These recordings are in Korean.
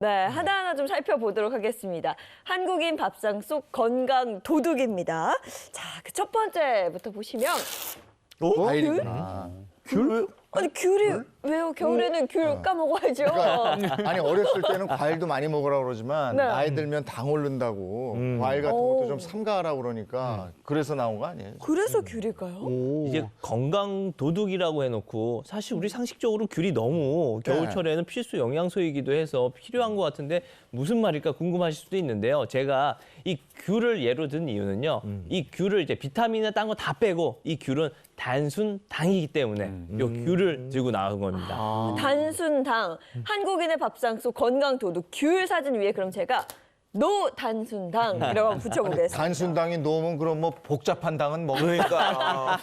네, 하나하나 좀 살펴보도록 하겠습니다. 한국인 밥상 속 건강 도둑입니다. 자, 그 첫 번째부터 보시면 과일이구나. 귤? 아니 귤이 왜요? 겨울에는 귤 까먹어야죠. 그러니까, 아니 어렸을 때는 과일도 많이 먹으라고 그러지만 네. 나이 들면 당 오른다고 과일 같은 것도 좀 삼가하라고 그러니까 그래서 나온 거 아니에요? 그래서 귤일까요? 이제 건강 도둑이라고 해놓고 사실 우리 상식적으로 귤이 너무 겨울철에는 필수 영양소이기도 해서 필요한 것 같은데 무슨 말일까 궁금하실 수도 있는데요. 제가 이 귤을 예로 든 이유는요. 이 귤을 이제 비타민이나 딴 거 다 빼고 이 귤은 단순 당이기 때문에 요 귤을 들고 나온 겁니다. 단순당, 한국인의 밥상 속 건강 도둑 귤 사진 위에 그럼 제가 노단순당이라고 한번 붙여보겠습니다. 단순당이 놓으면 그럼 뭐 복잡한 당은 뭐 그러니까.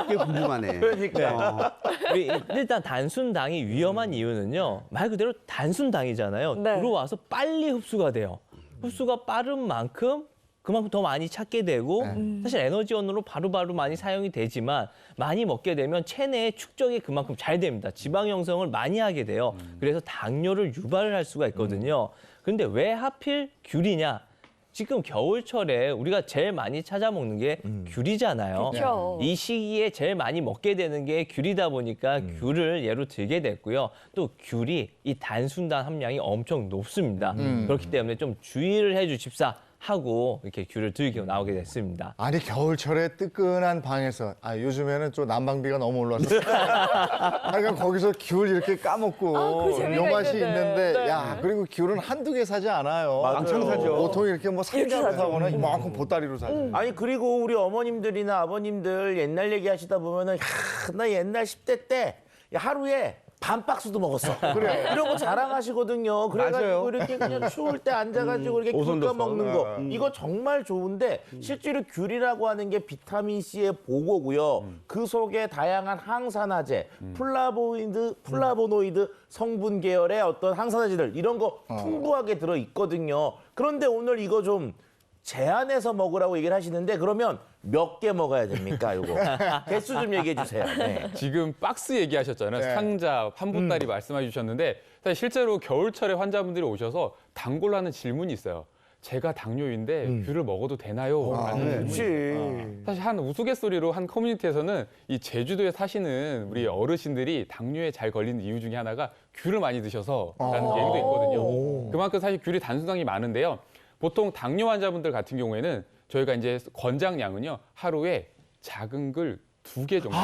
꽤 궁금하네. 그러니까 우리 일단 단순당이 위험한 이유는요. 말 그대로 단순당이잖아요. 네. 들어와서 빨리 흡수가 돼요. 흡수가 빠른 만큼 그만큼 더 많이 찾게 되고 사실 에너지원으로 바로바로 많이 사용이 되지만 많이 먹게 되면 체내의 축적이 그만큼 잘 됩니다. 지방 형성을 많이 하게 돼요. 그래서 당뇨를 유발을 할 수가 있거든요. 그런데 왜 하필 귤이냐? 지금 겨울철에 우리가 제일 많이 찾아 먹는 게 귤이잖아요. 그렇죠. 이 시기에 제일 많이 먹게 되는 게 귤이다 보니까 귤을 예로 들게 됐고요. 또 귤이 이 단순당 함량이 엄청 높습니다. 그렇기 때문에 좀 주의를 해주십사 하고 이렇게 귤을 들고 나오게 됐습니다. 아니 겨울철에 뜨끈한 방에서 요즘에는 좀 난방비가 너무 올라서 하여간 거기서 귤 이렇게 까먹고 그 재미가 요 맛이 있는데. 있는데 네. 야 그리고 귤은 한두 개 사지 않아요. 왕창 사죠. 보통 이렇게 뭐 상자로 사죠. 사거나 이만큼 보따리로 사죠. 아니 그리고 우리 어머님들이나 아버님들 옛날 얘기하시다 보면은 나 옛날 10대 때 하루에 반 박스도 먹었어. 그래. 이런 거 자랑하시거든요. 그래가지고 맞아요. 이렇게 그냥 추울 때 앉아가지고 이렇게 귤 까먹는 거. 이거 정말 좋은데 실제로 귤이라고 하는 게 비타민 C의 보고고요. 그 속에 다양한 항산화제, 플라보노이드 성분 계열의 어떤 항산화제들 이런 거 풍부하게 들어 있거든요. 그런데 오늘 이거 좀 제한해서 먹으라고 얘기를 하시는데 그러면 몇 개 먹어야 됩니까? 이거 개수 좀 얘기해 주세요. 네. 지금 박스 얘기하셨잖아요. 네. 상자, 한 보따리 말씀해 주셨는데 사실 실제로 겨울철에 환자분들이 오셔서 단골로 하는 질문이 있어요. 제가 당뇨인데 귤을 먹어도 되나요? 라는 질문이 사실 한 우스갯소리로 한 커뮤니티에서는 이 제주도에 사시는 우리 어르신들이 당뇨에 잘 걸리는 이유 중에 하나가 귤을 많이 드셔서라는 얘기도 있거든요. 그만큼 사실 귤이 단순당이 많은데요. 보통 당뇨 환자분들 같은 경우에는 저희가 이제 권장량은요 하루에 작은 글 2개 정도.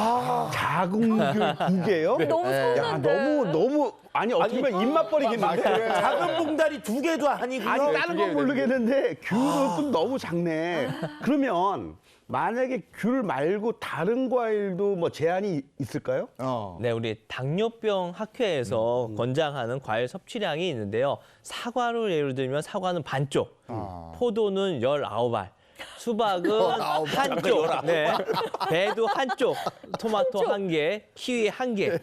작은 귤 2개요? 너무 야, 서운한데. 너무 아니 어떻게 보면 입맛 버리겠는데. 작은 봉다리 2개도 아니고요. 아니 다른 건 두 개 모르겠는데 귤은 좀 너무 작네. 그러면 만약에 귤 말고 다른 과일도 뭐 제한이 있을까요? 네, 우리 당뇨병 학회에서 권장하는 과일 섭취량이 있는데요. 사과를 예를 들면 사과는 반쪽, 포도는 19알, 수박은 한쪽, 네, 배도 한쪽, 토마토 1개, 키위 1개.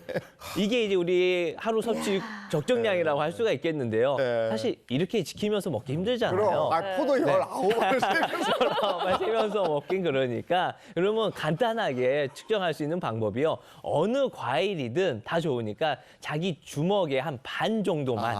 이게 이제 우리 하루 섭취 적정량이라고 할 수가 있겠는데요. 네. 사실 이렇게 지키면서 먹기 힘들잖아요. 그럼 포도 19알 마시면서 먹긴 그러니까 그러면 간단하게 측정할 수 있는 방법이요. 어느 과일이든 다 좋으니까 자기 주먹의 한 반 정도만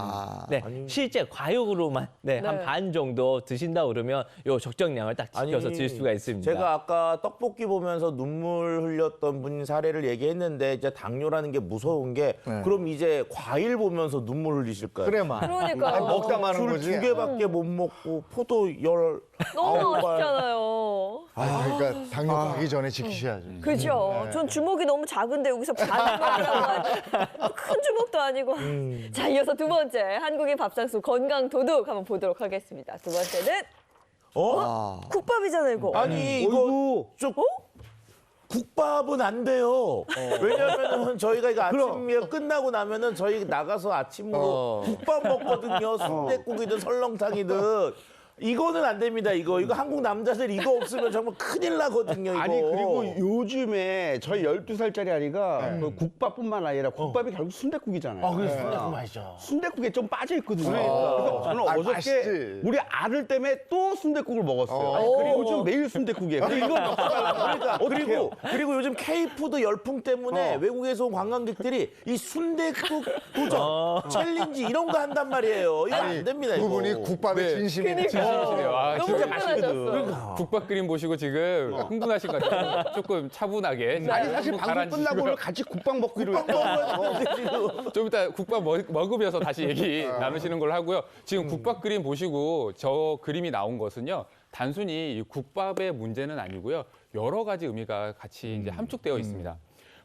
네, 실제 과육으로만 네, 한 반 정도 드신다 그러면 요 적정량을 딱 지켜서 드실 수가 있습니다. 제가 아까 떡볶이 보면서 눈물 흘렸던 분 사례를 얘기했는데 이제 당뇨라는 게 무서운 게 그럼 이제 과일 보면서 눈물 흘리실까요? 그래만. 그러니까요. 아니, 먹다 마는 귤 거지. 2개밖에 못 먹고 포도 19알. 너무 아쉽잖아요. 그러니까 당뇨 가기 전에 지키셔야죠. 그죠? 전 주먹이 너무 작은데 여기서 반을 먹으라고 하지. 큰 주먹도 아니고. 자, 이어서 두 번째 한국인 밥상 속 건강 도둑 한번 보도록 하겠습니다. 두 번째는 국밥이잖아요, 이거. 아니 이거 좀 국밥은 안 돼요. 왜냐면은 저희가 이거 아침에 끝나고 나면은 저희 나가서 아침으로 국밥 먹거든요. 순댓국이든 설렁탕이든. 이거는 안 됩니다. 이거 한국 남자들 이거 없으면 정말 큰일 나거든요. 이거. 아니 그리고 요즘에 저희 12살짜리 아이가 그 국밥뿐만 아니라 국밥이 결국 순댓국이잖아요. 그래서 순댓국 맛있죠. 순댓국에 좀 빠져 있거든요. 그러니까. 그래서 저는 어저께 맛있지. 우리 아들 때문에 또 순댓국을 먹었어요. 그리고 요즘 매일 순댓국이에요. 근데 이거 그러니까 그리고 요즘 K푸드 열풍 때문에 외국에서 온 관광객들이 이 순댓국 도전 챌린지 이런 거 한단 말이에요. 이거 안 됩니다. 이거. 그분이 국밥의 진심이네. 진심이시네요. 아, 너무 진짜 흥분하셨어. 국밥 그림 보시고 지금 흥분하신 것 같아요. 조금 차분하게. 아니 사실 한번 방송 가라앉히시고요. 끝나고 오늘 같이 국밥 먹기로 했어. 좀 이따 국밥 먹으면서 다시 얘기 나누시는 걸로 하고요. 지금 국밥 그림 보시고 저 그림이 나온 것은요. 단순히 이 국밥의 문제는 아니고요. 여러 가지 의미가 같이 이제 함축되어 있습니다.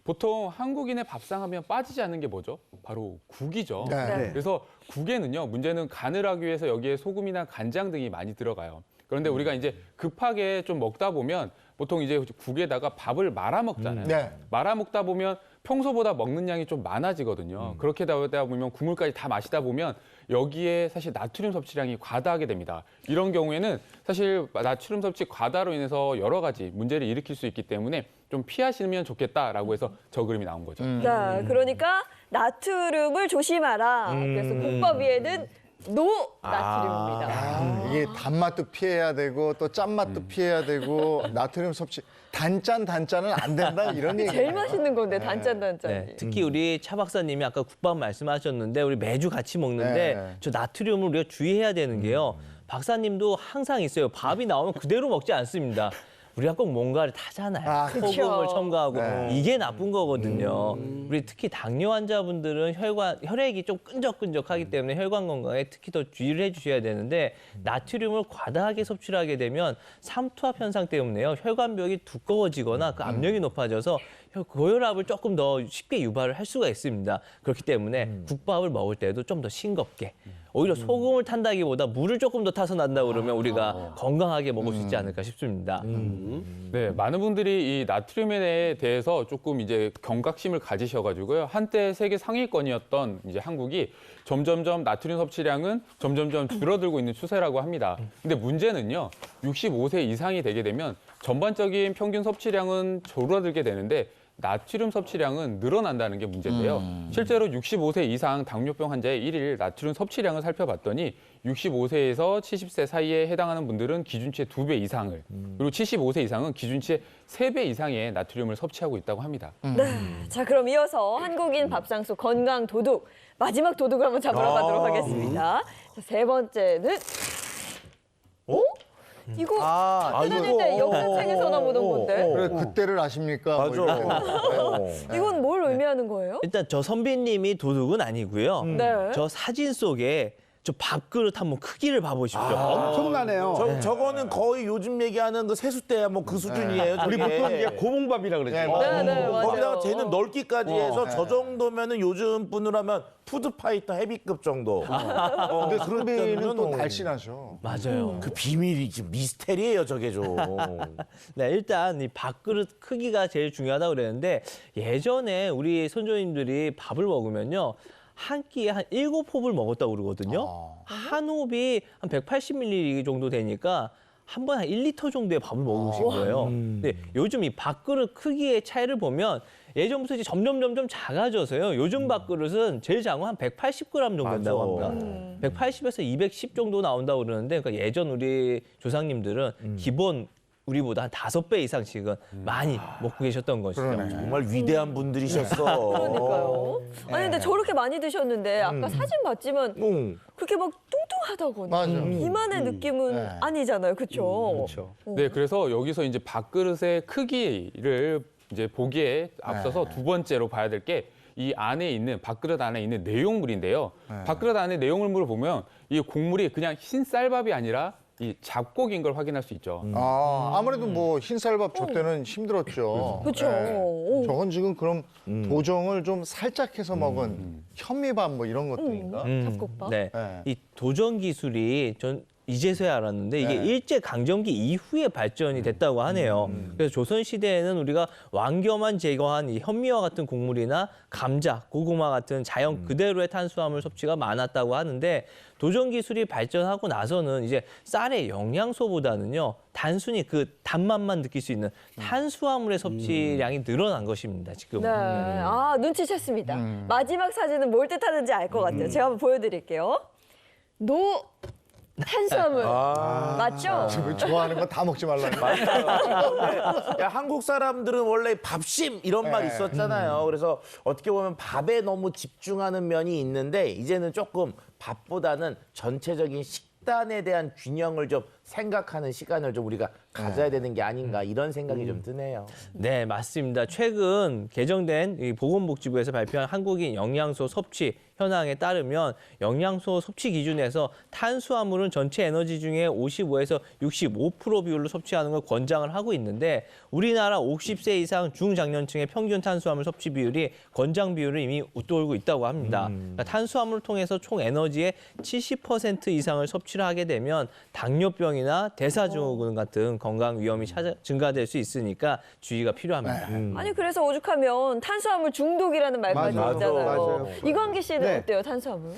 보통 한국인의 밥상 하면 빠지지 않는 게 뭐죠? 바로 국이죠. 네. 그래서 국에는요, 문제는 간을 하기 위해서 여기에 소금이나 간장 등이 많이 들어가요. 그런데 우리가 이제 급하게 좀 먹다 보면 보통 이제 국에다가 밥을 말아 먹잖아요. 네. 말아 먹다 보면 평소보다 먹는 양이 좀 많아지거든요. 그렇게 되다 보면 국물까지 다 마시다 보면 여기에 사실 나트륨 섭취량이 과다하게 됩니다. 이런 경우에는 사실 나트륨 섭취 과다로 인해서 여러 가지 문제를 일으킬 수 있기 때문에 좀 피하시면 좋겠다라고 해서 저 그림이 나온 거죠. 자, 그러니까 나트륨을 조심하라. 그래서 국밥 위에는 노 나트륨입니다. 이게 단맛도 피해야 되고 또 짠맛도 피해야 되고 나트륨 섭취 단짠은 안 된다 이런 얘기. 제일 맛있는 건데 단짠. 네, 특히 우리 차 박사님이 아까 국밥 말씀하셨는데 우리 매주 같이 먹는데 네. 저 나트륨을 우리가 주의해야 되는 게요. 박사님도 항상 있어요. 밥이 나오면 그대로 먹지 않습니다. 우리가 꼭 뭔가를 타잖아요. 그쵸. 소금을 첨가하고 네. 이게 나쁜 거거든요. 우리 특히 당뇨 환자분들은 혈액이 좀 끈적끈적하기 때문에 혈관 건강에 특히 더 주의를 해주셔야 되는데 나트륨을 과다하게 섭취를 하게 되면 삼투압 현상 때문에요. 혈관벽이 두꺼워지거나 그 압력이 높아져서 고혈압을 조금 더 쉽게 유발을 할 수가 있습니다. 그렇기 때문에 국밥을 먹을 때도 좀 더 싱겁게 오히려 소금을 탄다기보다 물을 조금 더 타서 난다 그러면 우리가 건강하게 먹을 수 있지 않을까 싶습니다. 네, 많은 분들이 이 나트륨에 대해서 조금 이제 경각심을 가지셔가지고요. 한때 세계 상위권이었던 이제 한국이 점점점 나트륨 섭취량은 점점점 줄어들고 있는 추세라고 합니다. 근데 문제는요, 65세 이상이 되게 되면 전반적인 평균 섭취량은 줄어들게 되는데 나트륨 섭취량은 늘어난다는 게 문제인데요. 실제로 65세 이상 당뇨병 환자의 일일 나트륨 섭취량을 살펴봤더니 65세에서 70세 사이에 해당하는 분들은 기준치의 2배 이상을, 그리고 75세 이상은 기준치의 3배 이상의 나트륨을 섭취하고 있다고 합니다. 네. 자, 그럼 이어서 한국인 밥상수 건강 도둑 마지막 도둑을 한번 잡으러 가도록 하겠습니다. 자, 세 번째는 이거 학교 다닐 때 역사책에서나 보던 건데 그래 그때를 아십니까? 맞아. 이건 뭘 의미하는 거예요? 일단 저 선배님이 도둑은 아니고요. 네. 저 사진 속에 저 밥그릇 한번 크기를 봐보십시오. 엄청나네요. 저거는 거의 요즘 얘기하는 그 세숫대 뭐 그 수준이에요. 우리 저게. 보통 이제 고봉밥이라 그러죠. 네, 네, 맞아요. 거기다가 쟤는 넓기까지 해서 저 정도면은 요즘 분으로 하면 푸드파이터 헤비급 정도. 근데 선배는 또 정도면은 날씬하셔. 맞아요. 그 비밀이 지금 미스테리예요, 저게 좀. 네, 일단 이 밥그릇 크기가 제일 중요하다고 그랬는데 예전에 우리 선조님들이 밥을 먹으면요. 한 끼에 한 7호흡을 먹었다고 그러거든요. 한 호흡이 한 180ml 정도 되니까 한 번에 한 1리터 정도의 밥을 먹으신 거예요. 근데 요즘 이 밥그릇 크기의 차이를 보면 예전부터 이제 점점 작아져서요. 요즘 밥그릇은 제일 작은 건 한 180g 정도 된다고 합니다. 180에서 210 정도 나온다고 그러는데 그러니까 예전 우리 조상님들은 기본 우리보다 한 5배 이상씩은 많이 먹고 계셨던 것이죠. 정말 위대한 분들이셨어. 그러니까요. 아니 근데 저렇게 많이 드셨는데 아까 사진 봤지만 그렇게 막 뚱뚱하다거나 맞아. 비만의 느낌은 네. 아니잖아요, 그렇죠? 그렇죠. 네, 그래서 여기서 이제 밥그릇의 크기를 이제 보기에 앞서서 두 번째로 봐야 될 게 이 안에 있는 밥그릇 안에 있는 내용물인데요. 밥그릇 안에 내용물을 보면 이 곡물이 그냥 흰 쌀밥이 아니라 이 잡곡인 걸 확인할 수 있죠. 아무래도 뭐 흰쌀밥 저 때는 힘들었죠. 그렇죠. 오. 저건 지금 그럼 도정을 좀 살짝 해서 먹은 현미밥 뭐 이런 것들인가? 잡곡밥. 네. 네. 이 도전 기술이 전 이제서야 알았는데 이게 네. 일제 강점기 이후에 발전이 됐다고 하네요. 그래서 조선 시대에는 우리가 왕겨만 제거한 이 현미와 같은 곡물이나 감자, 고구마 같은 자연 그대로의 탄수화물 섭취가 많았다고 하는데 도전 기술이 발전하고 나서는 이제 쌀의 영양소보다는요 단순히 그 단맛만 느낄 수 있는 탄수화물의 섭취량이 늘어난 것입니다. 지금. 네. 아, 눈치챘습니다. 마지막 사진은 뭘 뜻하는지 알 것 같아요. 제가 한번 보여드릴게요. 탄수화물. 맞죠? 지금 좋아하는 거 다 먹지 말라는 거. 야, 한국 사람들은 원래 밥심 이런 말 있었잖아요. 그래서 어떻게 보면 밥에 너무 집중하는 면이 있는데 이제는 조금 밥보다는 전체적인 식단에 대한 균형을 좀 생각하는 시간을 좀 우리가 가져야 되는 게 아닌가 이런 생각이 좀 드네요. 네, 맞습니다. 최근 개정된 이 보건복지부에서 발표한 한국인 영양소 섭취 현황에 따르면 영양소 섭취 기준에서 탄수화물은 전체 에너지 중에 55에서 65% 비율로 섭취하는 걸 권장을 하고 있는데 우리나라 50세 이상 중장년층의 평균 탄수화물 섭취 비율이 권장 비율을 이미 웃돌고 있다고 합니다. 그러니까 탄수화물을 통해서 총 에너지의 70% 이상을 섭취를 하게 되면 당뇨병이나 대사증후군 같은 건강 위험이 증가될 수 있으니까 주의가 필요합니다. 아니 그래서 오죽하면 탄수화물 중독이라는 말까지 맞아요. 있잖아요. 맞아요. 이광기 씨는 네. 어때요, 탄수화물?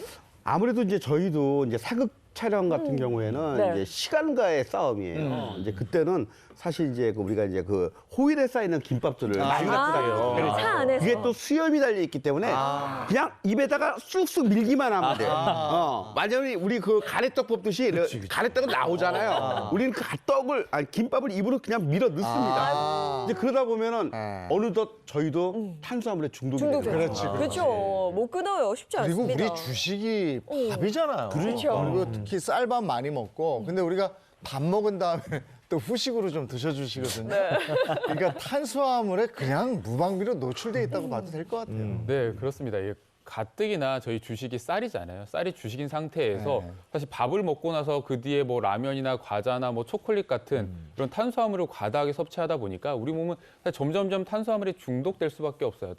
아무래도 이제 저희도 이제 사극 촬영 같은 경우에는 네. 이제 시간과의 싸움이에요. 이제 그때는 사실 이제 우리가 이제 그 호일에 쌓이는 김밥들을 많이 갖더라고요. 차 안에서. 그게 또 수염이 달려 있기 때문에 그냥 입에다가 쑥쑥 밀기만 하면 돼요. 완전히 우리 그 가래떡 뽑듯이 가래떡은 나오잖아요. 우리는 그 떡을 아니 김밥을 입으로 그냥 밀어 넣습니다. 이제 그러다 보면은 어느덧 저희도 탄수화물에 중독이 되는 거예요. 그렇지, 그렇죠. 못 끊어요. 쉽지 그리고 않습니다. 우리 주식이 밥이잖아요. 그렇죠. 그리고 특히 쌀밥 많이 먹고. 근데 우리가 밥 먹은 다음에 또 후식으로 좀 드셔주시거든요. 그러니까 탄수화물에 그냥 무방비로 노출돼 있다고 봐도 될 것 같아요. 네, 그렇습니다. 이 가뜩이나 저희 주식이 쌀이잖아요. 쌀이 주식인 상태에서 사실 밥을 먹고 나서 그 뒤에 뭐 라면이나 과자나 뭐 초콜릿 같은 이런 탄수화물을 과다하게 섭취하다 보니까 우리 몸은 사실 점점점 탄수화물에 중독될 수밖에 없어요.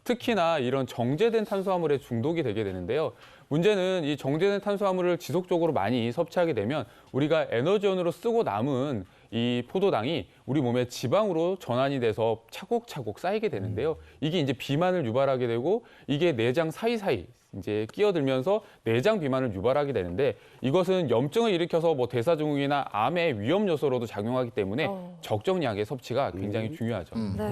특히나 이런 정제된 탄수화물에 중독이 되게 되는데요. 문제는 이 정제된 탄수화물을 지속적으로 많이 섭취하게 되면 우리가 에너지원으로 쓰고 남은 이 포도당이 우리 몸에 지방으로 전환이 돼서 차곡차곡 쌓이게 되는데요. 이게 이제 비만을 유발하게 되고 이게 내장 사이사이 이제 끼어들면서 내장 비만을 유발하게 되는데 이것은 염증을 일으켜서 뭐 대사증후군이나 암의 위험 요소로도 작용하기 때문에 적정량의 섭취가 굉장히 중요하죠.